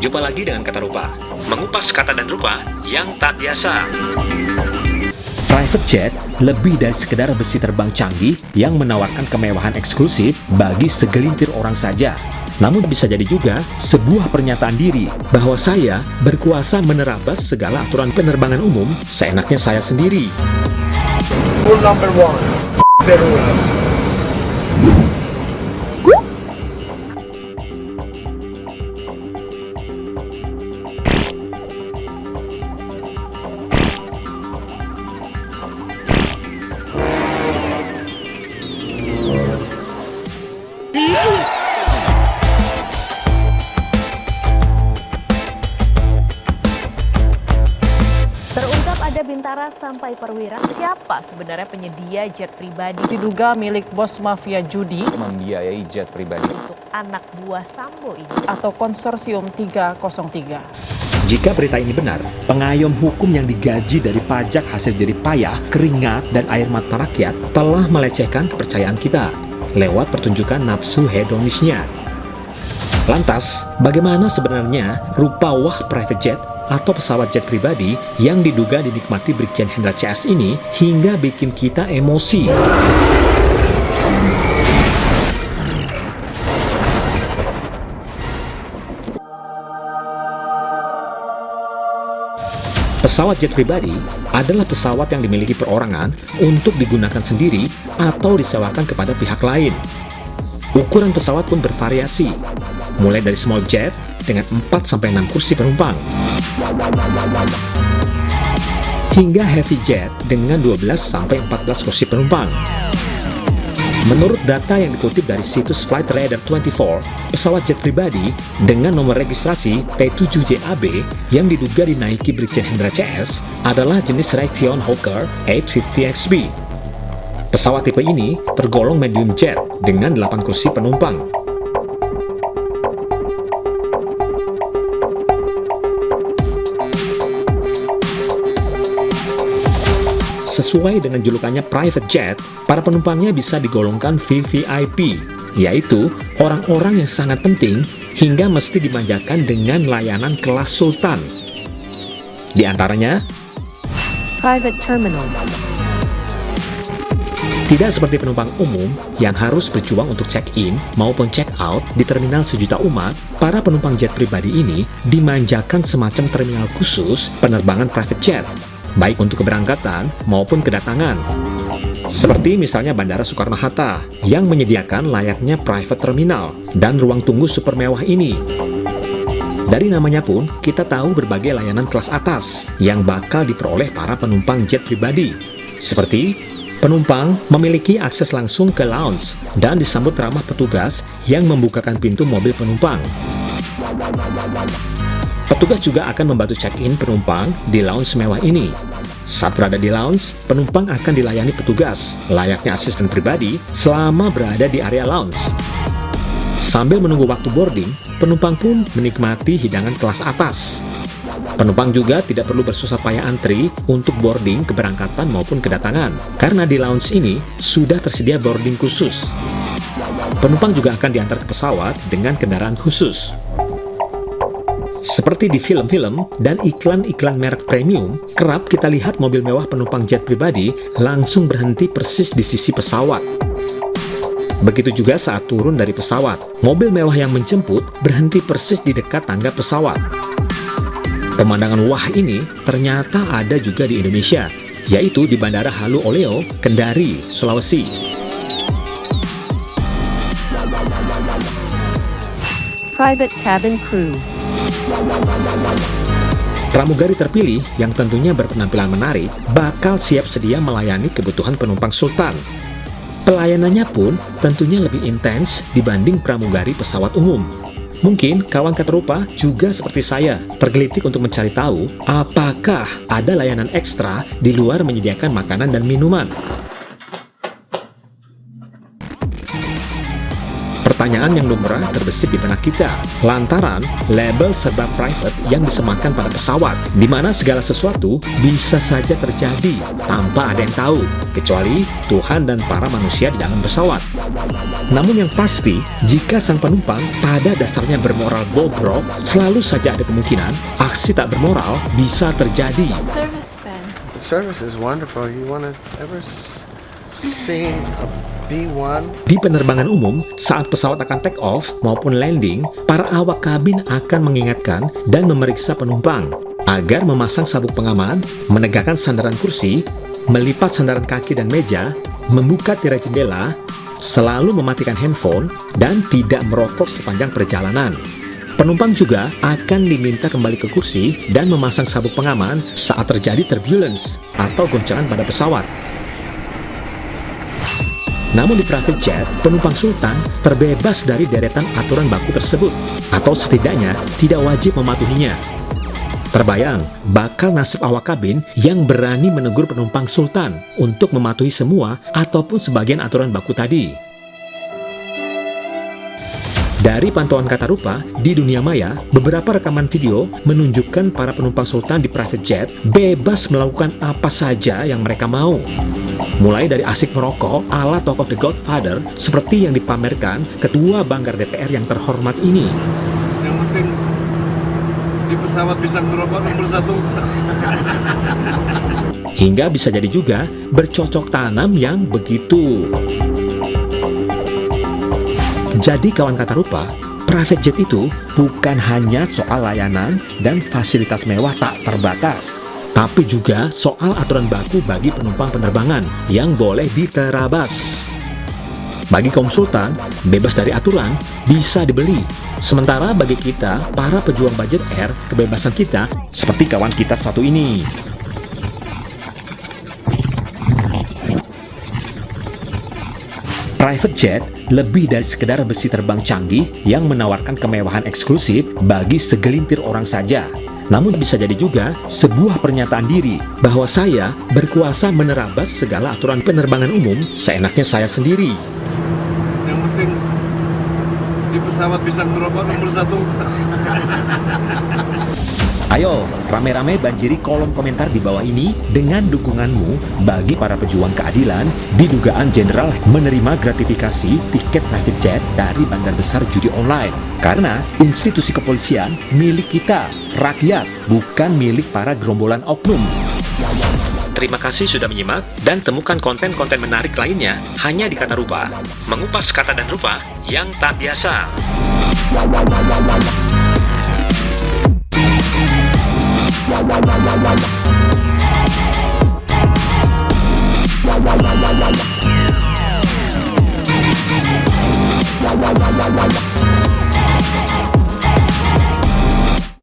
Jumpa lagi dengan Kata Rupa, mengupas kata dan rupa yang tak biasa. Private jet lebih dari sekedar besi terbang canggih yang menawarkan kemewahan eksklusif bagi segelintir orang saja. Namun bisa jadi juga sebuah pernyataan diri bahwa saya berkuasa menerabas segala aturan penerbangan umum seenaknya saya sendiri. Rule number 1, the rules. Terungkap ada Bintara sampai perwira. Siapa sebenarnya penyedia jet pribadi Diduga milik bos mafia judi membiayai jet pribadi untuk anak buah Sambo ini? atau konsorsium 303. Jika berita ini benar, pengayom hukum yang digaji dari pajak hasil jerih payah, keringat, dan air mata rakyat telah melecehkan kepercayaan kita lewat pertunjukan nafsu hedonisnya. Lantas, bagaimana sebenarnya rupa wah private jet atau pesawat jet pribadi yang diduga dinikmati Brigjen Hendra CS ini hingga bikin kita emosi? Pesawat jet pribadi adalah pesawat yang dimiliki perorangan untuk digunakan sendiri atau disewakan kepada pihak lain. Ukuran pesawat pun bervariasi, mulai dari small jet dengan 4-6 kursi penumpang, hingga heavy jet dengan 12-14 kursi penumpang. Menurut data yang dikutip dari situs Flight Radar 24, pesawat jet pribadi dengan nomor registrasi T7JAB yang diduga dinaiki Brigjen Hendra CS adalah jenis Raytheon Hawker 850XB. Pesawat tipe ini tergolong medium jet dengan 8 kursi penumpang. Sesuai dengan julukannya private jet, para penumpangnya bisa digolongkan VVIP, yaitu orang-orang yang sangat penting hingga mesti dimanjakan dengan layanan kelas sultan. Di antaranya, Private terminal. tidak seperti penumpang umum yang harus berjuang untuk check-in maupun check-out di terminal sejuta umat, para penumpang jet pribadi ini dimanjakan semacam terminal khusus penerbangan private jet, baik untuk keberangkatan maupun kedatangan. Seperti misalnya Bandara Soekarno-Hatta yang menyediakan layaknya private terminal dan ruang tunggu super mewah ini. Dari namanya pun, kita tahu berbagai layanan kelas atas yang bakal diperoleh para penumpang jet pribadi. Seperti, penumpang memiliki akses langsung ke lounge dan disambut ramah petugas yang membukakan pintu mobil penumpang. Petugas juga akan membantu check-in penumpang di lounge mewah ini. Saat berada di lounge, penumpang akan dilayani petugas layaknya asisten pribadi selama berada di area lounge. Sambil menunggu waktu boarding, penumpang pun menikmati hidangan kelas atas. Penumpang juga tidak perlu bersusah payah antri untuk boarding keberangkatan maupun kedatangan, karena di lounge ini sudah tersedia boarding khusus. Penumpang juga akan diantar ke pesawat dengan kendaraan khusus. Seperti di film-film dan iklan-iklan merek premium, kerap kita lihat mobil mewah penumpang jet pribadi langsung berhenti persis di sisi pesawat. Begitu juga saat turun dari pesawat, mobil mewah yang menjemput berhenti persis di dekat tangga pesawat. Pemandangan wah ini ternyata ada juga di Indonesia, yaitu di Bandara Halu Oleo, Kendari, Sulawesi. Private cabin crew. Pramugari terpilih yang tentunya berpenampilan menarik bakal siap sedia melayani kebutuhan penumpang sultan. Pelayanannya pun tentunya lebih intens dibanding pramugari pesawat umum. Mungkin kawan Kata Rupa juga seperti saya, tergelitik untuk mencari tahu apakah ada layanan ekstra di luar menyediakan makanan dan minuman. Pertanyaan yang lumrah terbesit di benak kita, lantaran label serba private yang disematkan pada pesawat, di mana segala sesuatu bisa saja terjadi tanpa ada yang tahu, kecuali Tuhan dan para manusia di dalam pesawat. Namun yang pasti, jika sang penumpang pada dasarnya bermoral bobrok, selalu saja ada kemungkinan aksi tak bermoral bisa terjadi. The service is wonderful. You want to ever sing a B1? Di penerbangan umum, saat pesawat akan take off maupun landing, para awak kabin akan mengingatkan dan memeriksa penumpang agar memasang sabuk pengaman, menegakkan sandaran kursi, melipat sandaran kaki dan meja, membuka tirai jendela, selalu mematikan handphone, dan tidak merokok sepanjang perjalanan. Penumpang juga akan diminta kembali ke kursi dan memasang sabuk pengaman saat terjadi turbulence atau goncangan pada pesawat. Namun di private jet, penumpang sultan terbebas dari deretan aturan baku tersebut, atau setidaknya tidak wajib mematuhinya. Terbayang, bakal nasib awak kabin yang berani menegur penumpang sultan untuk mematuhi semua ataupun sebagian aturan baku tadi. Dari pantauan kata rupa, di dunia maya, beberapa rekaman video menunjukkan para penumpang sultan di private jet bebas melakukan apa saja yang mereka mau. Mulai dari asik merokok ala tokoh The Godfather seperti yang dipamerkan Ketua Banggar DPR yang terhormat ini. Yang penting di pesawat bisa ngerokok nomor 1. Hingga bisa jadi juga bercocok tanam yang begitu. Jadi kawan kata rupa, private jet itu bukan hanya soal layanan dan fasilitas mewah tak terbatas, tapi juga soal aturan baku bagi penumpang penerbangan yang boleh diterabas. Bagi kaum sultan, bebas dari aturan bisa dibeli. Sementara bagi kita, para pejuang budget air, kebebasan kita seperti kawan kita satu ini. Private jet lebih dari sekedar besi terbang canggih yang menawarkan kemewahan eksklusif bagi segelintir orang saja. Namun bisa jadi juga sebuah pernyataan diri bahwa saya berkuasa menerabas segala aturan penerbangan umum seenaknya saya sendiri. Yang penting di pesawat bisa ngerokok nomor 1. Ayo, rame-rame banjiri kolom komentar di bawah ini dengan dukunganmu bagi para pejuang keadilan di dugaan jenderal menerima gratifikasi tiket private jet dari bandar besar judi online. Karena institusi kepolisian milik kita, rakyat, bukan milik para gerombolan oknum. Terima kasih sudah menyimak dan temukan konten-konten menarik lainnya hanya di Kata Rupa. Mengupas kata dan rupa yang tak biasa.